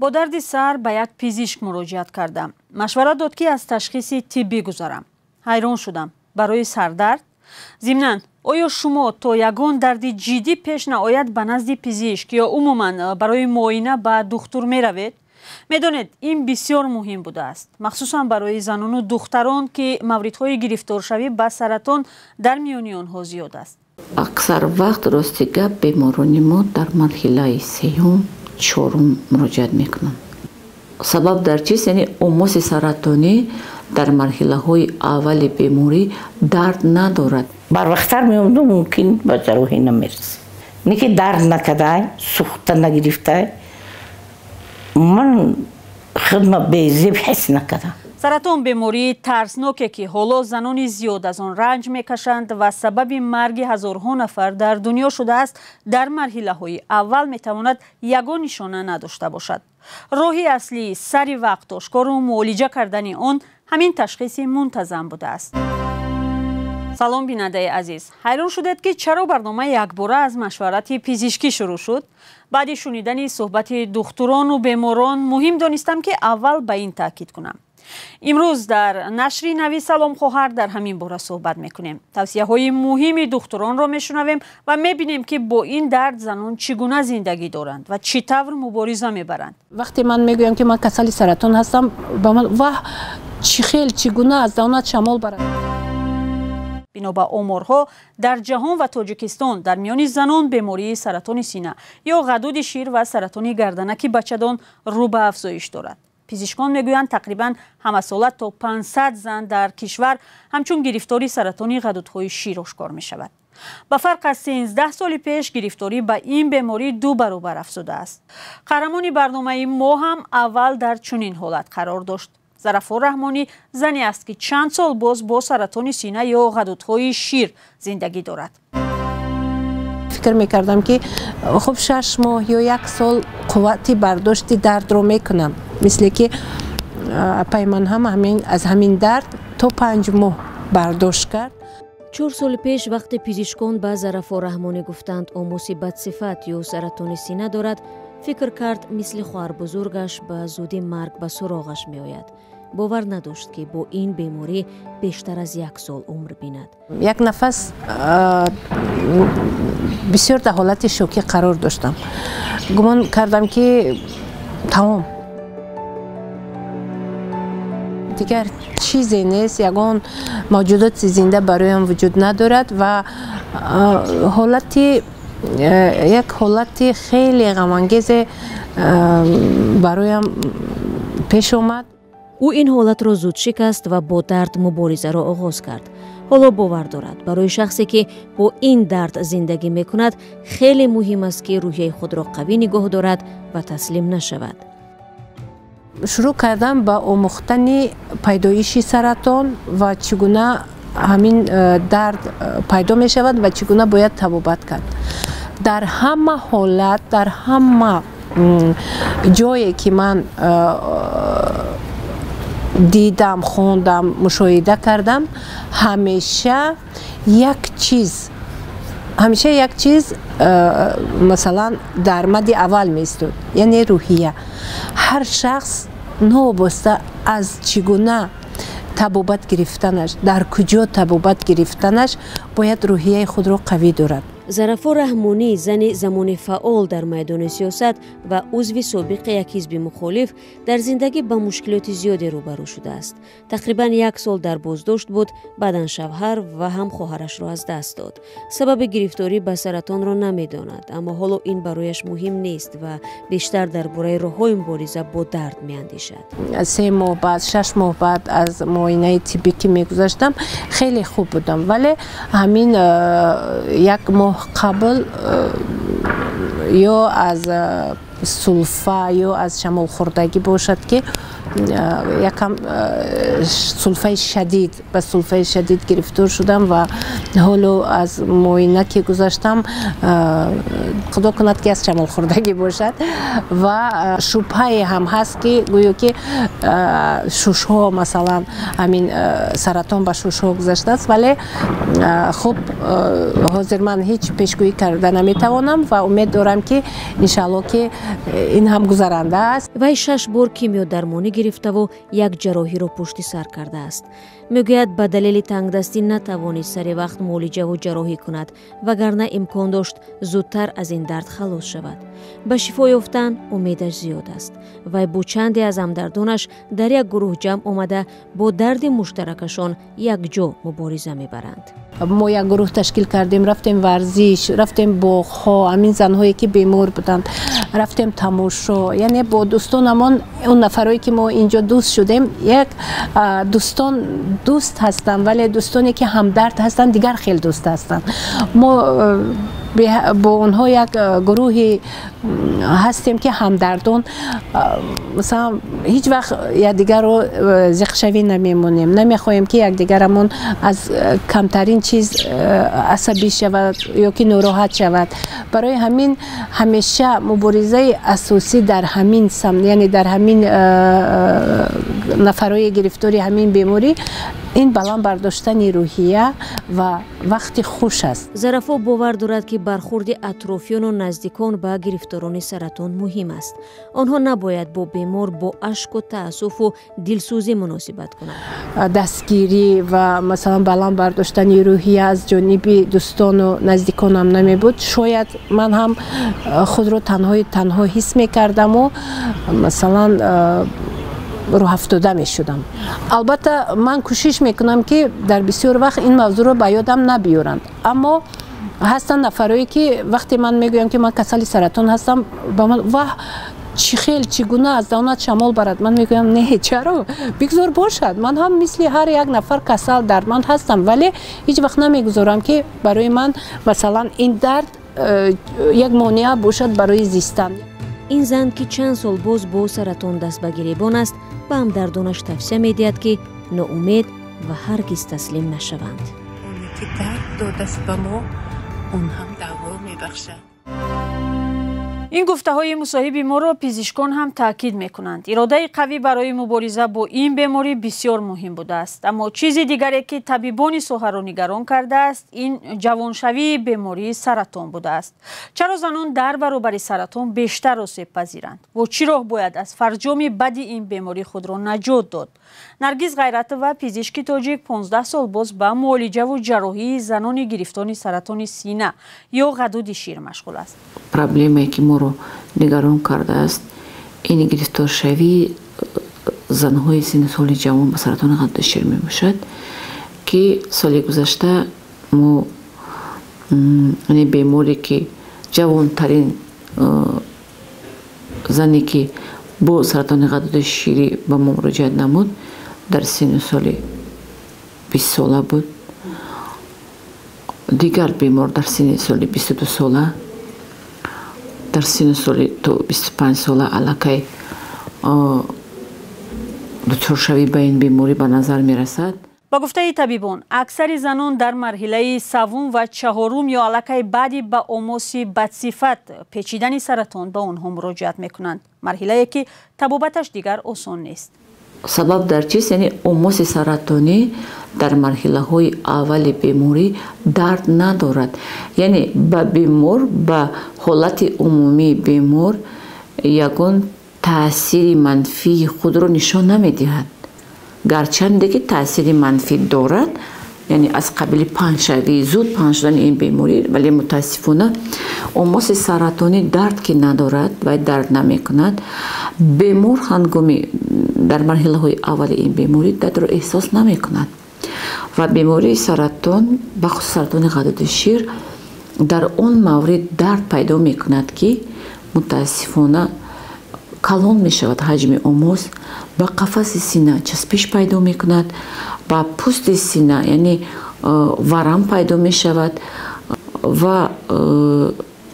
با درد سر به یک پزشک مراجعت کردم. مشورت داد که از تشخیص طبی گذارم. حیران شدم. برای سردرد؟ ضمناً آیا شما تا یگان درد جدی پیش نیاید به نزد پزشک یا عموماً برای معاینه به دکتر می روید؟ میدانید این بسیار مهم بوده است، مخصوصا برای زنان و دختران که موردهای گرفتارشوی به سرطان در میان آنها زیاد است. اکثر وقت راستی گپ بیماران ما در مرحله سیوم چهارم مراجعت میکنن. سبب در چیست؟ یعنی اوموس سرطانی در مرحله های اول بیماری درد ندارد. بر وقتتر میمونده ممکن به جراحی نمیرسه. نه که درد نکده، سوخته نگرفته، من خودم بی‌زیب حس نکردم. سرطان بیماری ترسناکه که حالا زنان زیاد از آن رنج میکشند و سبب مرگ هزارها نفر در دنیا شده است. در مرحله های اول میتواند یگان نشانه نداشته باشد. راهی اصلی سری وقت آشکار و معالجه کردن آن همین تشخیص منتظم بوده است. سلام بیننده عزیز، حیران شدید که چرا برنامه یک باره از مشورت پزشکی شروع شد؟ بعد شنیدن صحبت دکتران و بیماران مهم دانستم که اول به این تاکید کنم. امروز در نشر نوی سلام خواهر در همین باره صحبت میکنیم. توصیه های مهم دکتران را میشنویم و میبینیم که با این درد زنان چگونه زندگی دارند و چطور مبارزه میبرند. وقتی من میگویم که من کسل سرطان هستم، با من چگونه از دانت شمال برد. بنا به آمارها در جهان و تاجیکستان در میان زنان بیماری سرطان سینه یا غدود شیر و سرطان گردنک بچه‌دان رو به افزایش دارد. پزشکان میگویند تقریبا همساله تا 500 زن در کشور همچون گرفتاری سرطان غدودهای شیر آشکار می شود. به فرق از 13 سال پیش گرفتاری به این بیماری 2 برابر افزوده است. قهرمان برنامه ما هم اول در چنین حالت قرار داشت. ظرفا رحمانی زنی است که چند سال باز با سرطان سینه یا غدودهای شیر زندگی دارد. فکر میکردم که خب 6 ماه یا 1 سال قوتی برداشت درد رو میکنم، مثل که پیمان هم از همین درد تا 5 ماه برداشت کرد. 4 سال پیش وقتی پزشکان به ظرفا رحمانی گفتند آموسی بدصفت یا سرطان سینه دارد، فکر کرد مثل خواهر بزرگش به زودی مرگ به سراغش می آید. باور نداشت که با این بیماری بیشتر از 1 سال عمر بیند. یک نفس بسیار در حالت شوکی قرار داشتم. گمان کردم که تمام دیگر چیزی نیست، یگان موجودات زنده برایم وجود ندارد و یک حالت خیلی غم‌انگیز برایم پیش آمد. او این حالت را زود شکست و با درد مبارزه را آغاز کرد. حالا باور دارد برای شخصی که با این درد زندگی می کند خیلی مهم است که روحیه خود را قوی نگاه دارد و تسلیم نشود. شروع کردم با آموختن پیدایش سرطان و چگونه همین درد پیدا می شود و چگونه باید طبابت کرد. در همه حالت، در همه جایی که من دیدم، خوندم، مشاهده کردم، همیشه یک چیز مثلا در مد اول می ایستاد، یعنی روحیه. هر شخص نوبسته از چگونه طبابت گرفتنش، در کجا طبابت گرفتنش، باید روحیه خود را قوی دارد. ظرفا رحمانی زن زمان فعال در میدان سیاست و عضو سابق یک حزب مخالف در زندگی با مشکلات زیادی روبرو شده است. تقریبا 1 سال در بازداشت بود، بعداً شوهر و هم خواهرش را از دست داد. سبب گرفتاری به سرطان را نمیداند، اما حالا این برایش مهم نیست و بیشتر درباره راه‌های مبارزه با درد میاندیشد. 3 ماه بعد، 6 ماه بعد از معاینه طبی که میگذاشتم خیلی خوب بودم، ولی همین 1 ماه قبل یا از سلفه یا از شمال خوردگی باشد که یکم سلفه شدید، به سلفه شدید گرفتار شدم و حالا از معاینه که گذاشتم خدا کند که از شمال خوردگی باشد و شبهه هم هست که گویا که ششها مثلا همین سرطان به ششها گذاشته است، ولی خب حاضر من هیچ پیشگویی کرده نمیتوانم و امید دارم که انشالله که این هم گذرانده است. وی 6 بار کیمیودرمانی گرفته و یک جراحی را پشت سر کرده است. میگوید به دلیل تنگدستی نتوانست سر وقت معالجه و جراحی کند وگرنه امکان داشت زودتر از این درد خلاص شود. به شفا یافتن امیدش زیاد است. وی با چندی از همدردانش در یک گروه جمع آمده با درد مشترکشان یک جا مبارزه میبرند. ما یک گروه تشکیل کردیم، رفتیم ورزش، رفتیم باغ‌ها، همین زنهایی که بیمار بودند، رفتیم تماشا. یعنی با دوستانمان، اون نفرایی که ما اینجا دوست شدیم، یک دوست هستن، ولی دوستانی که همدرد هستن دیگر خیلی دوست هستن. ما با اونها یک گروهی هستیم که همدردان، مثلا هیچ وقت یکدیگر رو زخشوی نمیمونیم، نمیخوایم که یکدیگرمون از کمترین چیز عصبی شود یا که ناراحت شود. برای همین همیشه مبارزه اساسی در همین سمت، یعنی در همین نفرای گرفتاری همین بیماری، این بلند برداشتن روحیه و وقت خوش است. ظرفا باور دارد که برخورد اطرافیان و نزدیکان به گرفتاران سرطان مهم است. آنها نباید با بیمار با اشک و تأسف و دلسوزی مناسبت کنند. دستگیری و مثلا بلند برداشتن روحیه از جانب دوستان و نزدیکانم نمی بود. شاید من هم خود رو تنها حس می کردم و مثلا رو افتاده می شدم. البته من کوشش میکنم که در بسیار وقت این موضوع رو به یادم نبیارند، اما هستن نفرایی که وقتی من میگویم که من کسل سرطان هستم، با من واه چگونه از دانت شمال برد، من میگویم نه، چرا بگذار باشد، من هم مثل هر یک نفر کسل درمند هستم، ولی هیچ وقت نمیگذارم که برای من مثلا این درد یک مانع باشد برای زیستن. این زن که چند سال باز با سرطان دست به گریبان است، به همدردانش توصیه می‌دهد که ناامید و هرگز تسلیم نشوند. اونی که درد داده به ما، اون هم دوا میبخشد. این گفته های مصاحب ما را پزشکان هم تاکید میکنند. اراده قوی برای مبارزه با این بیماری بسیار مهم بوده است، اما چیز دیگری که طبیبان ساحه را نگران کرده است این جوانشوی بیماری سرطان بوده است. چرا زنان در برابر سرطان بیشتر آسیب پذیرند؟ و چی راه باید از فرجام بد این بیماری خود را نجات داد؟ نرگیز غیرت و پزشک تاجیک 15 سال باز به معالجه و جراحی زنان گرفتار سرطان سینه یا غدود شیر مشغول است. پرابلمی که ما رو نگران کرده است این گرفتار شوی زنهای سن سال جوان به سرطان غدود شیر می باشد که سال گذشته ما این بیماری که جوان ترین زنی که با سرطان غدود شیری به ما مراجعت نمود در سن سال 20 ساله بود. دیگر بیمار در سن سال 22 ساله، در سن سال 25 ساله علاقه دچار شوی به این بیماری به نظر می رسد. با گفته طبیبان اکثر زنان در مرحله سوم و چهارم یا علاقه بعدی به آماس بدصفت پیچیدن سرطان به آنها مراجعت می کنند. مرحله که طبابتش دیگر آسان نیست. سبب در چیست؟ یعنی آماس سرطانی در مرحله های اول بیماری درد ندارد. یعنی به بیمار، به حالت عمومی بیمار یگان تاثیر منفی خود را نشان نمی دهد. گرچند که تاثیر منفی دارد، یعنی از قبیل پنجشوی، زود پنج شدن این بیماری، ولی متاسفانه آماس سرطانی درد که ندارد و درد نمی کند. بیمار هنگامی در مرحله های اول این بیماری درد را احساس نمی کند و بیماری سرطان، بخصوص سرطان غدود شیر، در اون مورد درد پیدا می کند که متاسفانه کلان می شود حجم آماس، با قفس سینه چسبش پیدا می کند، با پوست سینه یعنی ورم پیدا می شود و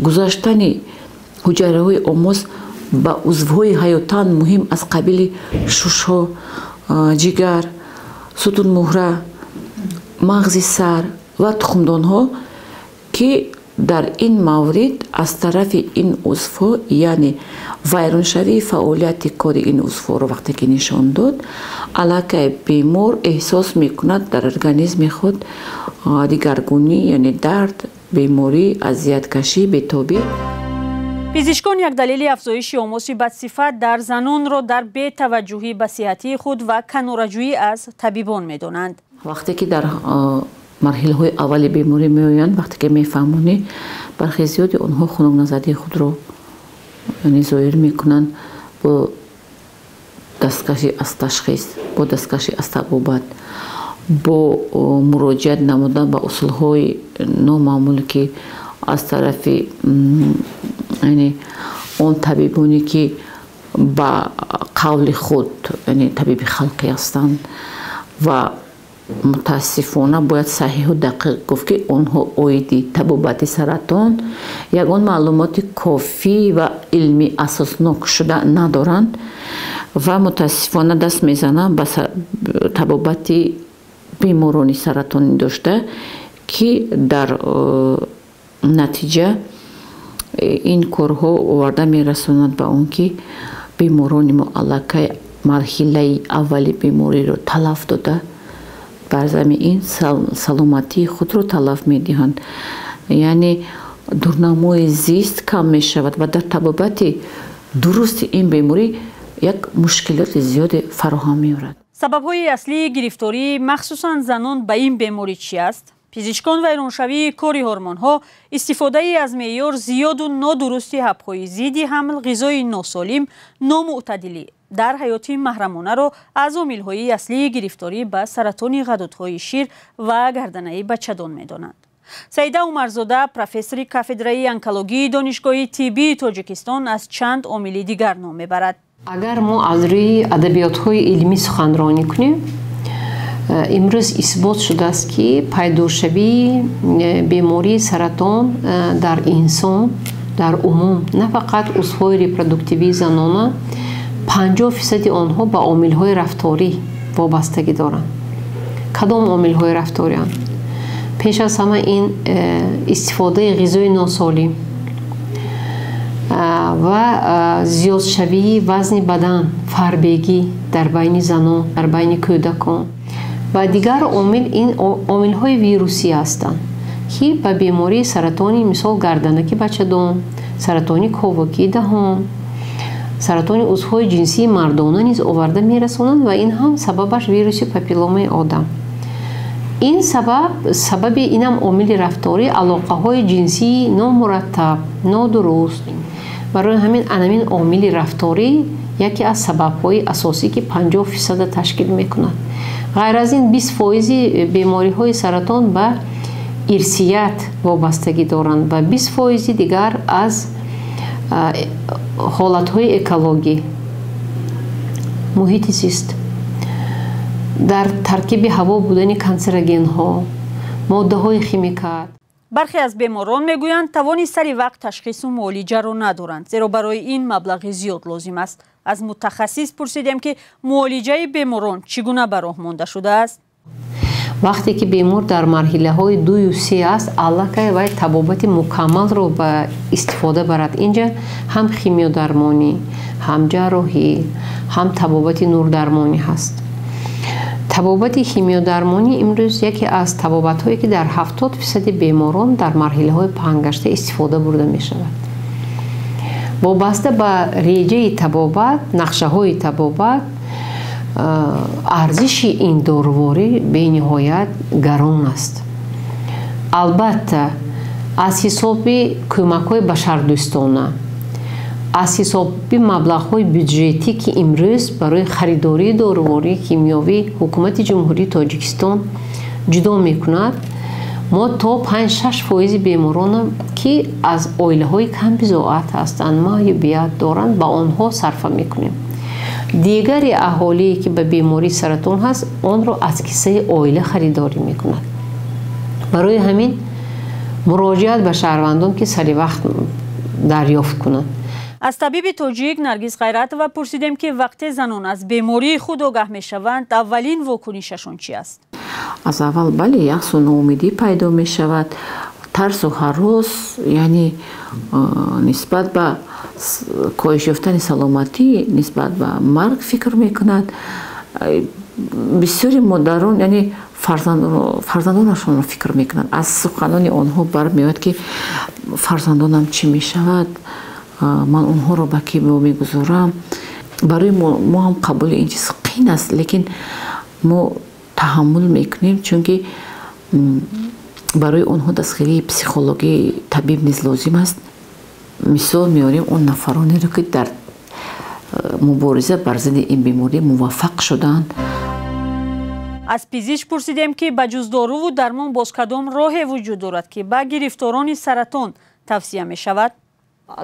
گذاشتن حجره های آماس با عضوهای حیاتان مهم از قبیل ششها، جگر، ستون مهره، مغز سر و تخمدان ها که در این مورد از طرف این عضوها، یعنی ویران شوی فعالیت کار این عضوها رو وقتی که نشان داد، علاقه بیمار احساس میکند در ارگانیسم خود دیگرگونی، یعنی درد، بیماری، اذیت کشی، بیتابی. пизишкон як далели афзоиши омоси бадсифат дар занонро дар бетаваҷҷӯҳӣ ба сиҳатии худ ва канораҷӯӣ аз табибон медонанд. вақте ки дар марҳилаҳои аввали беморӣ меоянд, вақте ки мефаҳмонӣ, бархи зиёди онҳо хунукназадии худро зоҳир мекунанд бо дасткашӣ аз ташхис, бо дасткашӣ аз табобат, бо муроҷиат намудан ба усулҳои номаъмуле ки аз тарафи он табибоне ки ба қавли худ табиби халқӣ ҳастанд ва мутаассифона бояд саҳиҳу дақиқ гуфт ки онҳо оиди табобати саратон ягон маълумоти кофӣ ва илми асоснок шуда надоранд ва мутаассифона даст мезананд ба табобати беморони саратони дошта ки дар натиҷа ин корҳо оварда мерасонад ба он ки беморони мо аллакай марҳилаи аввали бемориро талаф дода бар замин саломатии худро талаф медиҳанд. яъне дурнамои зист кам мешавад ва дар табобати дурусти ин беморӣ як мушкилоти зиёде фароҳам меорад. сабабҳои аслии гирифторӣ махсусан занон ба ин беморӣ чӣ аст? пизишкон вайроншавии кори ҳормонҳо, истифодаи аз меъёр зиёду нодурусти ҳабҳои зидди ҳамл, ғизои носолим, номуътадилӣ дар ҳаёти маҳрамонаро аз омилҳои аслии гирифторӣ ба саратони ғадудҳои шир ва гарданаи бачадон медонанд. саида умарзода, профессори кафедраи онкологии донишгоҳи тиббии тоҷикистон, аз чанд омили дигар ном мебарад. агар мо аз рӯи адабиётҳои илмӣ суханронӣ кунем, имрӯз исбот шудааст ки пайдошавии бемории саратон дар инсон дар умум, на фақат узвҳои репродуктивии занона, 50% онҳо ба омилҳои рафторӣ вобастагӣ доранд. кадом омилҳои рафторианд? пеш аз ҳама ин истифодаи ғизои носолим ва зиёдшавии вазни бадан, фарбегӣ дар байни занон, дар байни кӯдакон. ва дигар омил ин омилҳои вирусӣ ҳастанд ки ба бемории саратони мисол гарданаки бачадон, саратони ковакииដាҳон, саратони узвҳои ҷинсии мардона низ оварда мерасонанд ва ин ҳам сабабаш вируси папилломаи одам. ин сабаби инам омили рафторӣ алоқаҳои ҷинсии номураттаб, нодуруст. барои ҳамин анамин омили рафторӣ яке аз сабабҳои асосӣ ки 50% ташкил мекунад. ғайр аз ин 20% бемориҳои саратон ба ирсият вобастагӣ доранд ва 20% дигар аз ҳолатҳои экологӣ, муҳити зист, дар таркиби ҳаво будани канцерогенҳо, моддаҳои химикат. бархе аз беморон мегӯянд тавони сари вақт ташхису муолиҷаро надоранд, зеро барои ин маблағи зиёд лозим аст. аз мутахассис пурсидем ки муолиҷаи беморон чӣ гуна ба роҳ монда шудааст? вақте ки бемор дар марҳилаҳои 2 ё 3 аст, аллакай вай табобати мукаммалро ба истифода барад. инҷа ҳам химиодармонӣ, ҳам ҷарроҳӣ, ҳам табобати нурдармонӣ ҳаст. табобати химиодармонӣ имрӯз яке аз табобатҳое ки дар 70% беморон дар марҳилаҳои паҳнгашта истифода бурда мешавад. вобаста ба реҷаи табобат, нақшаҳои табобат, арзиши ин доруворӣ бениҳоят гарон аст. албатта аз ҳисоби кӯмакҳои башардӯстона, аз ҳисоби маблағҳои бюджетӣ ки имрӯз барои харидории дорувории кимиёвӣ ҳукумати ҷумҳурии Тоҷикистон ҷудо мекунад, мо то 5-6% беморонам ки аз оилаҳои камбизоат ҳастанд, маъюбият доранд, ба онҳо сарфа мекунем. дигари аҳолие ки ба бемории саратон ҳаст, онро аз киссаи оила харидорӣ мекунад. барои ҳамин муроҷиат ба шаҳрвандон ки сари вақт дарёфт кунанд. аз табиби тоҷик Наргиз Ғайратова пурсидем ки вақте занон аз бемории худ огаҳ мешаванд, аввалин вокунишашон чӣ аст? аз аввал бале яъсу ноумедӣ пайдо мешавад, тарсу ҳарос, яъне нисбат ба коҳиш ёфтани саломатӣ, нисбат ба марг фикр мекунад. бисёри модарон яъне фарзандонашонро фикр мекунанд. аз суханони онҳо бармеояд ки фарзандонам чӣ мешавад, ман онҳоро ба ки мегузорам. барои мо ҳам қабули ин чиз қиин аст, лекин мо таҳаммул мекунем, чунки барои онҳо дастгирии психологии табиб низ лозим аст. мисол меорем он нафаронеро ки дар мубориза бар зидди ин беморӣ муваффақ шудаанд. аз пизишк пурсидем ки ба ҷуз доруву дармон боз кадом роҳе вуҷуд дорад ки ба гирифторони саратон тавсия мешавад?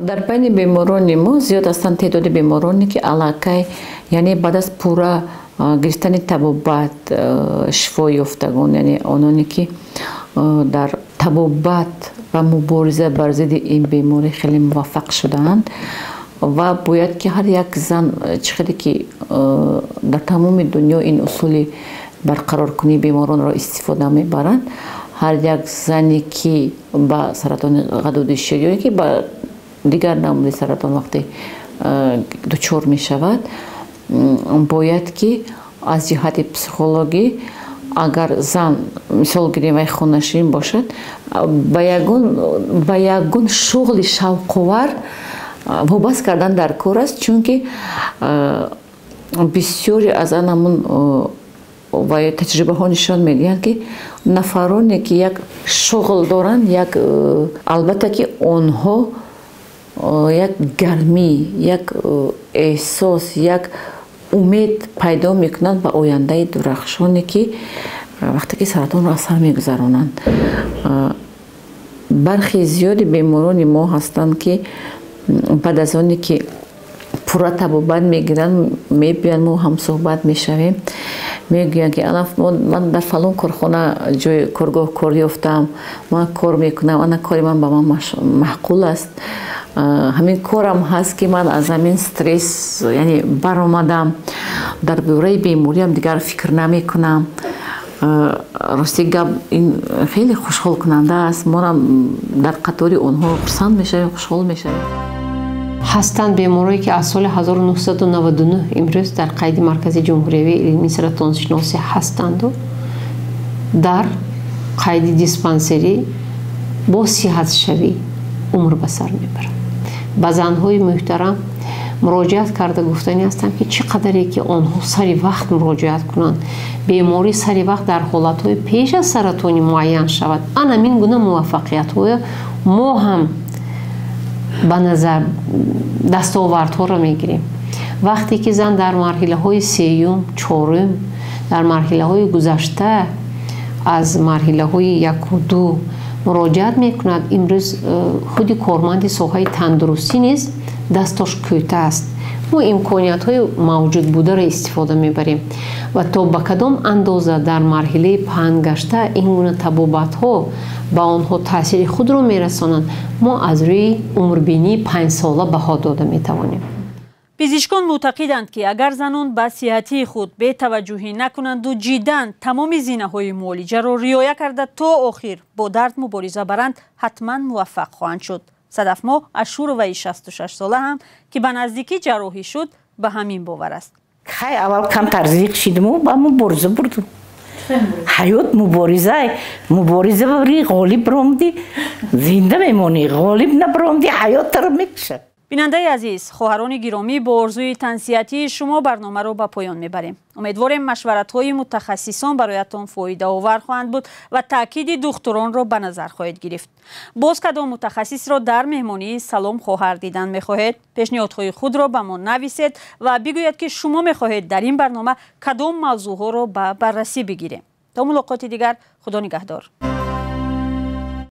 дар байни беморони мо зиёд ҳастанд теъдоди бемороне ки аллакай, яъне баъд аз пурра гирифтани табобат шифо ёфтагон, яъне ононе ки дар табобат ва мубориза бар зидди ин беморӣ хеле муваффақ шудаанд. ва бояд ки ҳар як зан чӣ қадре ки дар тамоми дунё ин усули барқароркунии беморонро истифода мебаранд, ҳар як зане ки ба саратони ғадуди шир ё ки ба дигар намуди саратон вақте дучор мешавад, бояд ки аз ҷиҳати психологӣ агар зан мисол гирем вай хонашин бошад, ба ягон шуғли шавқовар вобаст кардан дар кор аст, чунки бисёре аз анамун ва таҷрибаҳо нишон медиҳанд ки нафароне ки як шуғл доранд, як албатта ки онҳо як гармӣ, як эҳсос, як умед пайдо мекунанд ба ояндаи дурахшоне ки вақте ки саратонро аз сар мегузаронанд. бархи зиёди беморони мо ҳастанд ки баъд аз оне ки пурра табобат мегиранд, мебиёянд, мо ҳамсӯҳбат мешавем, мегӯянд ки ман дар фалон корхона ҷои коргоҳ кор ёфтам, ман кор мекунам, ана кори ман ба ман маъқул аст, ҳамин корам ҳаст ки ман аз ҳамин стресс яъне баромадам, дар бораи бемориам дигар фикр намекунам. рости гап ин хеле хушҳолкунанда аст. монам дар қатори онҳо хурсанд мешавем, хушҳол мешавем. ҳастанд беморое ки аз соли 1999 имрӯз дар қайди маркази ҷумҳуриявии илмии саратоншиносӣ ҳастанду дар қайди диспансерӣ бо сиҳатшавӣ умр ба сар мебаранд. ба занҳои муҳтарам муроҷиат карда гуфтани ҳастам ки чӣ қадаре ки онҳо сари вақт муроҷиат кунанд, беморӣ сари вақт дар ҳолатҳои пеш аз саратони муайян шавад. анамин гуна муваффақиятҳои мо ҳам ба назар дастовардҳоро мегирем. вақте ки зан дар марҳилаҳои сеюм, чорум, дар марҳилаҳои гузашта аз марҳилаҳои яку ду муроҷиат мекунад, имрӯз худи корманди соҳаи тандурустӣ низ дастош кӯта аст. мо имкониятҳои мавҷуд бударо истифода мебарем ва то ба кадом андоза дар марҳилаи паҳн гашта ин гуна табобатҳо ба онҳо таъсири худро мерасонанд, мо аз рӯи умрбинии 5 сола баҳо дода метавонем. пизишкон мӯътақиданд ки агар занон ба сиҳатии худ бетаваҷҷӯҳӣ накунанду ҷиддан тамоми зинаҳои муолиҷаро риоя карда то охир бо дард мубориза баранд, ҳатман муваффақ хоҳанд шуд. садафмо ашуроваи 66 сола ҳам ки ба наздикӣ ҷарроҳӣ шуд ба ҳамин бовар аст. хай аввал камтар зиқ шидиму ба мубориза бурдум. ҳаёт мубориза бари ғолиб ромдӣ, зинда мемонӣ, ғолиб набромдӣ, ҳаётро мекушад. бинандаи азиз, хоҳарони гиромӣ, бо орзуи тансиҳатии шумо барномаро ба поён мебарем. умедворем машваратҳои мутахассисон бароятон фоидаовар хоҳанд буд ва таъкиди духтуронро ба назар хоҳед гирифт. боз кадом мутахассисро дар меҳмонии салом хоҳар дидан мехоҳед? пешниҳодҳои худро ба мо нависед ва бигӯед ки шумо мехоҳед дар ин барнома кадом мавзӯъҳоро ба баррасӣ бигирем. то мулоқоти дигар, худо нигаҳдор.